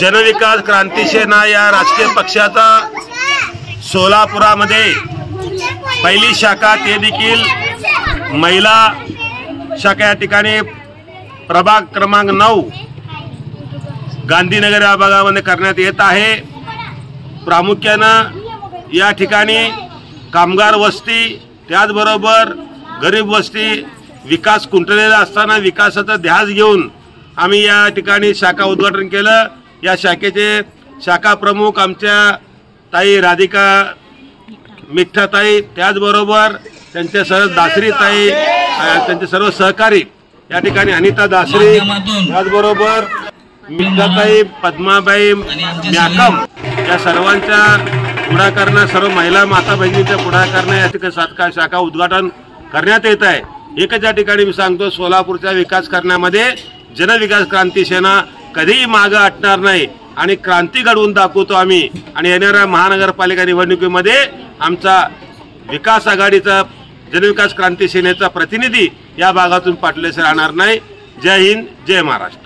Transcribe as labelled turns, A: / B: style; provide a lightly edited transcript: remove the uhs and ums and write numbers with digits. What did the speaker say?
A: जनविकास क्रांती सेना या राजकीय पक्षाचा सोलापुरामध्ये पहिली शाखा ते देखील महिला शाखा या ठिकाणी प्रभाग क्रमांक 9 गांधीनगर या भागामध्ये करण्यात येत आहे। प्रामुख्याने या ठिकाणी कामगार वस्ती त्याचबरोबर गरीब वस्ती विकास खुंटलेला असताना विकासाचा ध्यास घेऊन आम्ही या ठिकाणी शाखा उद्घाटन केलं। या शाखेचे शाखा प्रमुख आमच्या ताई राधिका मिठ्ठाताई, त्याचबरोबर त्यांचे सर्व दासरी ताई, त्यांचे सर्व सहकारी या ठिकाणी अनिता दासरी, त्याचबरोबर मिठ्ठाताई, पद्माबाई म्याकम या सर्वांच्या पुढाकाराने सर्व महिला माता बहिणींच्या पुढाकाराने या ठिकाणी शाखा उद्घाटन करण्यात येत आहे। एकच या ठिकाणी मी सांगतो, सोलापूरचा विकास करण्यामध्ये जनविकास क्रांती सेना कधीही मागे हटणार नाही आणि क्रांती घडवून दाखवतो आम्ही। आणि येणाऱ्या महानगरपालिका निवडणुकीमध्ये आमचा विकास आघाडीचा जनविकास क्रांती सेनेचा प्रतिनिधी या भागातून पाठवल्याशिवाय राहणार नाही। जय हिंद, जय महाराष्ट्र।